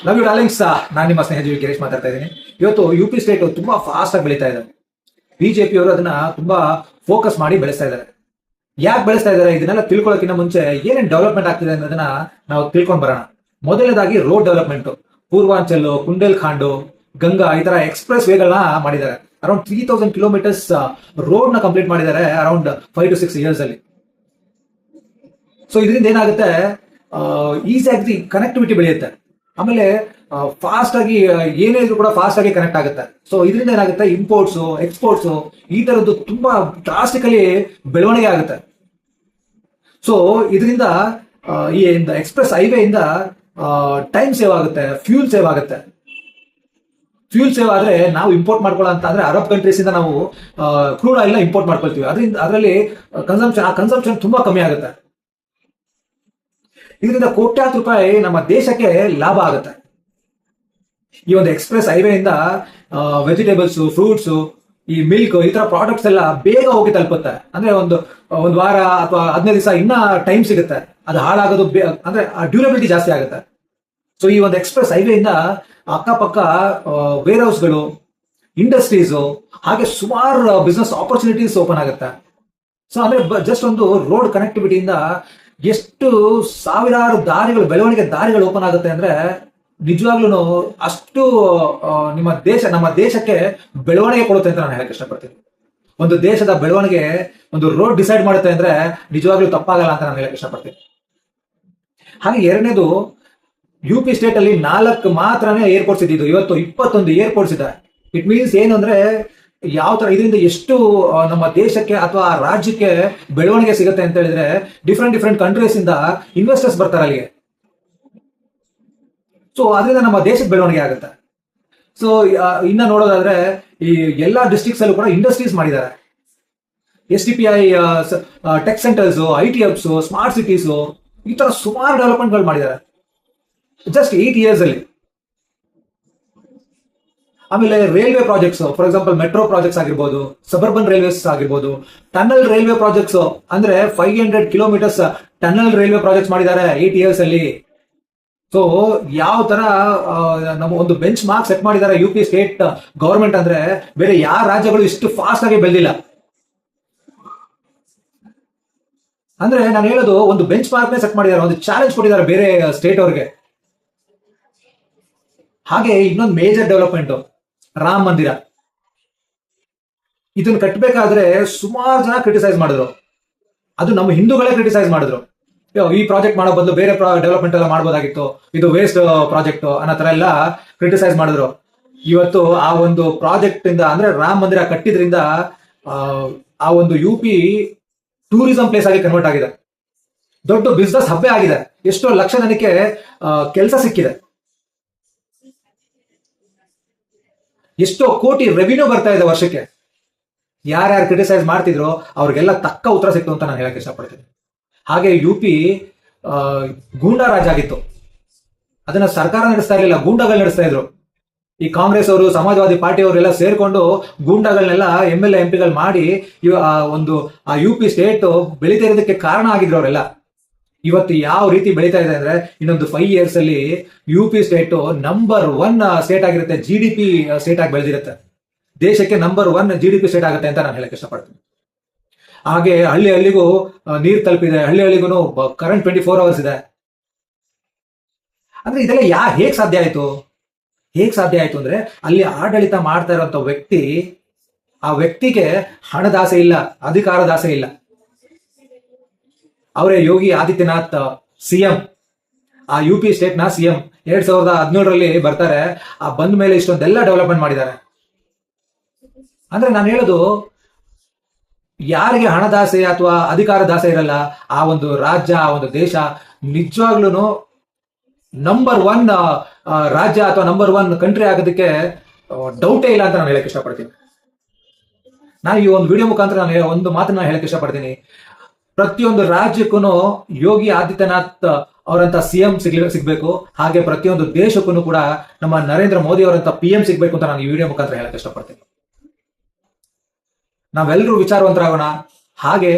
Love you darlings. ನಾನು ನಿಮ್ಮ ಸ್ನೇಹಿತ ಗಿರೀಶ್ ಮಾತಾಡ್ತಾ ಇದ್ದೀನಿ. ಇವತ್ತು UP ಸ್ಟೇಟ್ ತುಂಬಾ ಫಾಸ್ಟ್ ಆಗಿ ಬೆಳೀತಾ ಇದೆ. ಬಿಜೆಪಿ ಅವರು ಅದನ್ನ ತುಂಬಾ ಫೋಕಸ್ ಮಾಡಿ ಬೆಳೆಸ್ತಾ ಇದ್ದಾರೆ. ಯಾಕೆ ಬೆಳೆಸ್ತಾ ಇದ್ದಾರೆ ಇದನ್ನೆಲ್ಲ ತಿಳ್ಕೊಳ್ಳೋಕ್ಕಿಂತ ಮುಂಚೆ ಏನೇನು ಡೆವಲಪ್ಮೆಂಟ್ ಆಗ್ತಿದೆ ಅನ್ನೋದನ್ನ ನಾವು ತಿಳ್ಕೊಂಡ್ ಬರೋಣ. ಮೊದಲನೇದಾಗಿ ರೋಡ್ ಡೆವಲಪ್ಮೆಂಟ್. ಪೂರ್ವಾಂಚಲ್, ಕುಂಡೇಲ್ಖಂಡ್, ಗಂಗಾ ಈ ತರ ಎಕ್ಸ್ಪ್ರೆಸ್ ವೇಗಳನ್ನ ಮಾಡಿದ್ದಾರೆ. ಅರೌಂಡ್ 3000 ಕಿಲೋಮೀಟರ್ಸ್ ರೋಡ್ ನ ಕಂಪ್ಲೀಟ್ ಮಾಡಿದ್ದಾರೆ ಅರೌಂಡ್ 5 to 6 years ಅಲ್ಲಿ. ಸೊ ಇದರಿಂದ ಏನಾಗುತ್ತೆ, ಈಸಿಯಾಗಿ ಕನೆಕ್ಟಿವಿಟಿ ಬೆಳೆಯುತ್ತೆ. ಆಮೇಲೆ ಫಾಸ್ಟ್ ಆಗಿ ಏನೇ ಇದ್ರೂ ಕೂಡ ಫಾಸ್ಟ್ ಆಗಿ ಕನೆಕ್ಟ್ ಆಗುತ್ತೆ. ಸೊ ಇದರಿಂದ ಏನಾಗುತ್ತೆ, ಇಂಪೋರ್ಟ್ಸ್ ಎಕ್ಸ್ಪೋರ್ಟ್ಸ್ ಈ ತರದ್ದು ತುಂಬಾ ಡ್ರಾಸ್ಟಿಕಲಿ ಬೆಳವಣಿಗೆ ಆಗುತ್ತೆ. ಸೊ ಇದರಿಂದ ಈ ಎಕ್ಸ್ಪ್ರೆಸ್ ಹೈವೇ ಇಂದ ಟೈಮ್ ಸೇವ್ ಆಗುತ್ತೆ, ಫ್ಯೂಲ್ ಸೇವ್ ಆಗುತ್ತೆ. ಫ್ಯೂಲ್ ಸೇವ್ ಆದ್ರೆ ನಾವು ಇಂಪೋರ್ಟ್ ಮಾಡ್ಕೊಳ್ಳೋ ಅಂತ ಅಂದ್ರೆ ಅರಬ್ ಕಂಟ್ರೀಸ್ ಇಂದ ನಾವು ಕ್ರೂಡ್ ಆಯಿಲ್ ನ ಇಂಪೋರ್ಟ್ ಮಾಡ್ಕೊಳ್ತೀವಿ. ಅದರಲ್ಲಿ ಕನ್ಸಂಪ್ಷನ್ ತುಂಬಾ ಕಮ್ಮಿ ಆಗುತ್ತೆ. ಇದರಿಂದ ಕೋಟ್ಯಾಂತರ ರೂಪಾಯಿ ನಮ್ಮ ದೇಶಕ್ಕೆ ಲಾಭ ಆಗುತ್ತೆ. ಈ ಒಂದು ಎಕ್ಸ್ಪ್ರೆಸ್ ಹೈವೇ ಇಂದ ವೆಜಿಟೇಬಲ್ಸ್, ಫ್ರೂಟ್ಸ್, ಈ ಮಿಲ್ಕ್ ಈ ತರ ಪ್ರಾಡಕ್ಟ್ಸ್ ಎಲ್ಲ ಬೇಗ ಹೋಗಿ ತಲುಪುತ್ತೆ. ಅಂದ್ರೆ ಒಂದು ವಾರ ಅಥವಾ 15 ದಿವಸ ಇನ್ನ ಟೈಮ್ ಸಿಗುತ್ತೆ. ಅದು ಹಾಳಾಗೋದು ಅಂದ್ರೆ ಡ್ಯೂರಬಿಲಿಟಿ ಜಾಸ್ತಿ ಆಗುತ್ತೆ. ಸೊ ಈ ಒಂದು ಎಕ್ಸ್ಪ್ರೆಸ್ ಹೈವೇ ಇಂದ ಅಕ್ಕಪಕ್ಕ ವೇರ್ ಹೌಸ್ಗಳು, ಇಂಡಸ್ಟ್ರೀಸ್, ಹಾಗೆ ಸುಮಾರು ಬಿಸ್ನೆಸ್ ಆಪರ್ಚುನಿಟೀಸ್ ಓಪನ್ ಆಗುತ್ತೆ. ಸೊ ಅಂದ್ರೆ ಜಸ್ಟ್ ಒಂದು ರೋಡ್ ಕನೆಕ್ಟಿವಿಟಿಯಿಂದ ಎಷ್ಟು ಸಾವಿರಾರು ದಾರಿಗಳು, ಬೆಳವಣಿಗೆ ದಾರಿಗಳು ಓಪನ್ ಆಗುತ್ತೆ ಅಂದ್ರೆ ನಿಜವಾಗ್ಲೂ ಅಷ್ಟು ನಮ್ಮ ದೇಶಕ್ಕೆ ಬೆಳವಣಿಗೆ ಕೊಡುತ್ತೆ ಅಂತ ನಾನು ಹೇಳಕ್ ಇಷ್ಟಪಡ್ತೀನಿ. ಒಂದು ದೇಶದ ಬೆಳವಣಿಗೆ ಒಂದು ರೋಡ್ ಡಿಸೈಡ್ ಮಾಡುತ್ತೆ ಅಂದ್ರೆ ನಿಜವಾಗ್ಲೂ ತಪ್ಪಾಗಲ್ಲ ಅಂತ ನಾನು ಹೇಳಕ್ ಇಷ್ಟಪಡ್ತೀನಿ. ಹಾಗೆ ಎರಡನೇದು, UP ಸ್ಟೇಟ್ ಅಲ್ಲಿ 4 ಮಾತ್ರನೇ ಏರ್ಪೋರ್ಟ್ಸ್ ಇದ್ದಿದ್ದು, ಇವತ್ತು 21 ಏರ್ಪೋರ್ಟ್ಸ್ ಇದೆ. ಇಟ್ ಮೀನ್ಸ್ ಏನು ಅಂದ್ರೆ ಯಾವ ತರ ಇದರಿಂದ ಎಷ್ಟು ನಮ್ಮ ದೇಶಕ್ಕೆ ಅಥವಾ ರಾಜ್ಯಕ್ಕೆ ಬೆಳವಣಿಗೆ ಸಿಗುತ್ತೆ ಅಂತ ಹೇಳಿದ್ರೆ, ಡಿಫ್ರೆಂಟ್ ಕಂಟ್ರೀಸ್ ಇಂದ ಇನ್ವೆಸ್ಟರ್ಸ್ ಬರ್ತಾರೆ ಅಲ್ಲಿಗೆ. ಸೊ ಅದರಿಂದ ನಮ್ಮ ದೇಶದ ಬೆಳವಣಿಗೆ ಆಗುತ್ತೆ. ಸೊ ಇನ್ನ ನೋಡೋದಾದ್ರೆ ಈ ಎಲ್ಲಾ ಡಿಸ್ಟ್ರಿಕ್ಟ್ಸ್ ಅಲ್ಲೂ ಕೂಡ ಇಂಡಸ್ಟ್ರೀಸ್ ಮಾಡಿದ್ದಾರೆ. STPI tech centres, IT hubs, smart cities ಈ ತರ ಸುಮಾರು ಡೆವಲಪ್ಮೆಂಟ್ಗಳು ಮಾಡಿದ್ದಾರೆ ಜಸ್ಟ್ 8 years ಅಲ್ಲಿ. ಆಮೇಲೆ railway projects, for example metro projects ಆಗಿರ್ಬೋದು, ಸಬರ್ಬನ್ ರೈಲ್ವೇಸ್ ಆಗಿರ್ಬೋದು, ಟನಲ್ ರೈಲ್ವೆ ಪ್ರಾಜೆಕ್ಟ್ಸ್ ಅಂದ್ರೆ 500 ಕಿಲೋಮೀಟರ್ಸ್ ಟನಲ್ ರೈಲ್ವೆ ಪ್ರಾಜೆಕ್ಟ್ಸ್ ಮಾಡಿದ್ದಾರೆ 8 years ಅಲ್ಲಿ. ಸೊ ಯಾವ ತರ ನಮ್ಮ ಒಂದು ಬೆಂಚ್ ಮಾರ್ಕ್ ಸೆಟ್ ಮಾಡಿದ್ದಾರೆ UP ಸ್ಟೇಟ್ ಗವರ್ಮೆಂಟ್ ಅಂದ್ರೆ ಬೇರೆ ಯಾವ ರಾಜ್ಯಗಳು ಇಷ್ಟು ಫಾಸ್ಟ್ ಆಗಿ ಬೆಳೆದಿಲ್ಲ. ಅಂದ್ರೆ ನಾನು ಹೇಳೋದು, ಒಂದು ಬೆಂಚ್ ಮಾರ್ಕ್ ಸೆಟ್ ಮಾಡಿದ್ದಾರೆ, ಒಂದು ಚಾಲೆಂಜ್ ಕೊಟ್ಟಿದ್ದಾರೆ ಬೇರೆ ಸ್ಟೇಟ್ ಅವ್ರಿಗೆ. ಹಾಗೆ ಇನ್ನೊಂದು ಮೇಜರ್ ಡೆವಲಪ್ಮೆಂಟ್, ರಾಮ ಮಂದಿರ. ಇದನ್ನ ಕಟ್ಟಬೇಕಾದ್ರೆ ಸುಮಾರು ಜನ ಕ್ರಿಟಿಸೈಸ್ ಮಾಡಿದ್ರು. ಅದು ನಮ್ಮ ಹಿಂದೂಗಳೇ ಕ್ರಿಟಿಸೈಸ್ ಮಾಡಿದ್ರು. ಈ ಪ್ರಾಜೆಕ್ಟ್ ಮಾಡೋ ಬದಲು ಬೇರೆ ಡೆವಲಪ್ಮೆಂಟ್ ಎಲ್ಲ ಮಾಡ್ಬೋದಾಗಿತ್ತು, ಇದು ವೇಸ್ಟ್ ಪ್ರಾಜೆಕ್ಟ್ ಅನ್ನೋ ತರ ಎಲ್ಲ ಕ್ರಿಟಿಸೈಸ್ ಮಾಡಿದ್ರು. ಇವತ್ತು ಆ ಒಂದು ಪ್ರಾಜೆಕ್ಟ್ ಇಂದ ಅಂದ್ರೆ ರಾಮ ಮಂದಿರ ಕಟ್ಟಿದ್ರಿಂದ ಆ ಒಂದು UP ಟೂರಿಸಂ ಪ್ಲೇಸ್ ಆಗಿ ಕನ್ವರ್ಟ್ ಆಗಿದೆ. ದೊಡ್ಡ ಬಿಸ್ನೆಸ್ ಹಬ್ಬೆ ಆಗಿದೆ. ಎಷ್ಟೋ ಲಕ್ಷ ಜನಕ್ಕೆ ಕೆಲಸ ಸಿಕ್ಕಿದೆ. ಎಷ್ಟೋ ಕೋಟಿ ರೆವಿನ್ಯೂ ಬರ್ತಾ ಇದೆ ವರ್ಷಕ್ಕೆ. ಯಾರ್ಯಾರು ಕ್ರಿಟಿಸೈಸ್ ಮಾಡ್ತಿದ್ರು ಅವ್ರಿಗೆಲ್ಲ ತಕ್ಕ ಉತ್ತರ ಸಿಕ್ತು ಅಂತ ನಾನು ಹೇಳಕ್ ಇಷ್ಟಪಡ್ತೀನಿ. ಹಾಗೆ UP ಗೂಂಡಾ ರಾಜ್ ಆಗಿತ್ತು. ಅದನ್ನ ಸರ್ಕಾರ ನಡೆಸ್ತಾ ಇರಲಿಲ್ಲ, ಗೂಂಡಾಗಳು ನಡೆಸ್ತಾ ಇದ್ರು. ಈ ಕಾಂಗ್ರೆಸ್ ಅವರು, ಸಮಾಜವಾದಿ ಪಾರ್ಟಿ ಅವರೆಲ್ಲ ಸೇರ್ಕೊಂಡು ಗೂಂಡಾಗಳನ್ನೆಲ್ಲ MLA MP ಮಾಡಿ UP ಸ್ಟೇಟ್ ಬೆಳೀತಾ ಇರೋದಕ್ಕೆ ಕಾರಣ ಆಗಿದ್ರು ಅವರೆಲ್ಲ. ಇವತ್ತು ಯಾವ ರೀತಿ ಬೆಳೀತಾ ಇದೆ ಅಂದ್ರೆ ಇನ್ನೊಂದು 5 years ಅಲ್ಲಿ UP ಸ್ಟೇಟ್ ನಂಬರ್ 1 ಸ್ಟೇಟ್ ಆಗಿರುತ್ತೆ, GDP ಸ್ಟೇಟ್ ಆಗಿ ಬೆಳೆದಿರುತ್ತೆ. ದೇಶಕ್ಕೆ ನಂಬರ್ 1 GDP ಸ್ಟೇಟ್ ಆಗುತ್ತೆ ಅಂತ ನಾನು ಹೇಳಕ್ ಇಷ್ಟಪಡ್ತೀನಿ. ಹಾಗೆ ಹಳ್ಳಿಗೂ ನೀರು ತಲುಪಿದೆ, ಹಳ್ಳಿಗೂ ಕರೆಂಟ್ 24 hours ಇದೆ. ಅಂದ್ರೆ ಇದೆಲ್ಲ ಹೇಗ್ ಸಾಧ್ಯ ಆಯ್ತು ಅಂದ್ರೆ ಅಲ್ಲಿ ಆಡಳಿತ ಮಾಡ್ತಾ ಇರುವಂತ ವ್ಯಕ್ತಿ, ಆ ವ್ಯಕ್ತಿಗೆ ಹಣದಾಸೆ ಇಲ್ಲ, ಅಧಿಕಾರದಾಸೆ ಇಲ್ಲ. ಅವರೇ ಯೋಗಿ ಆದಿತ್ಯನಾಥ್ CM, ಆ UP ಸ್ಟೇಟ್ ನ CM 2017ರಲ್ಲಿ ಬರ್ತಾರೆ. ಆ ಬಂದ ಮೇಲೆ ಇಷ್ಟೊಂದೆಲ್ಲ ಡೆವಲಪ್ಮೆಂಟ್ ಮಾಡಿದ್ದಾರೆ. ಅಂದ್ರೆ ನಾನು ಹೇಳೋದು, ಯಾರಿಗೆ ಹಣದಾಸೆ ಅಥವಾ ಅಧಿಕಾರದಾಸೆ ಇರಲ್ಲ, ಆ ಒಂದು ರಾಜ್ಯ, ಆ ಒಂದು ದೇಶ ನಿಜವಾಗ್ಲೂ ನಂಬರ್ 1 ರಾಜ್ಯ ಅಥವಾ ನಂಬರ್ 1 ಕಂಟ್ರಿ ಆಗೋದಕ್ಕೆ ಡೌಟೇ ಇಲ್ಲ ಅಂತ ನಾನು ಹೇಳಕ್ ಇಷ್ಟಪಡ್ತೀನಿ. ನಾನು ಈ ಒಂದು ವಿಡಿಯೋ ಮುಖಾಂತರ ನಾನು ಒಂದು ಮಾತನ್ನ ಹೇಳಕ್ ಇಷ್ಟಪಡ್ತೀನಿ. ಪ್ರತಿಯೊಂದು ರಾಜ್ಯಕ್ಕೂ ಯೋಗಿ ಆದಿತ್ಯನಾಥ್ ಅವರಂತ CM ಸಿಗ್ಬೇಕು. ಹಾಗೆ ಪ್ರತಿಯೊಂದು ದೇಶಕ್ಕೂ ಕೂಡ ನಮ್ಮ ನರೇಂದ್ರ ಮೋದಿ ಅವರಂತ PM ಸಿಗ್ಬೇಕು ಅಂತ ನಾನು ಈ ವಿಡಿಯೋ ಮುಖಾಂತರ ಹೇಳಕ್ ಇಷ್ಟಪಡ್ತೀನಿ. ನಾವೆಲ್ಲರೂ ವಿಚಾರವಂತರಾಗೋಣ. ಹಾಗೆ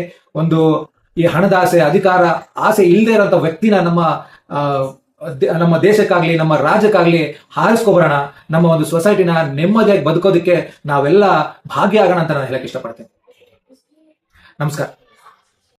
ಈ ಹಣದ ಆಸೆ, ಅಧಿಕಾರ ಆಸೆ ಇಲ್ಲದೆ ಇರೋಂಥ ವ್ಯಕ್ತಿನ ನಮ್ಮ ನಮ್ಮ ದೇಶಕ್ಕಾಗ್ಲಿ ನಮ್ಮ ರಾಜ್ಯಕ್ಕಾಗ್ಲಿ ಹಾರಿಸ್ಕೊಬರೋಣ. ನಮ್ಮ ಒಂದು ಸೊಸೈಟಿನ ನೆಮ್ಮದಿಯಾಗಿ ಬದುಕೋದಕ್ಕೆ ನಾವೆಲ್ಲ ಭಾಗ್ಯ ಆಗೋಣ ಅಂತ ನಾನು ಹೇಳಕ್ ಇಷ್ಟಪಡ್ತೇನೆ. ನಮಸ್ಕಾರ.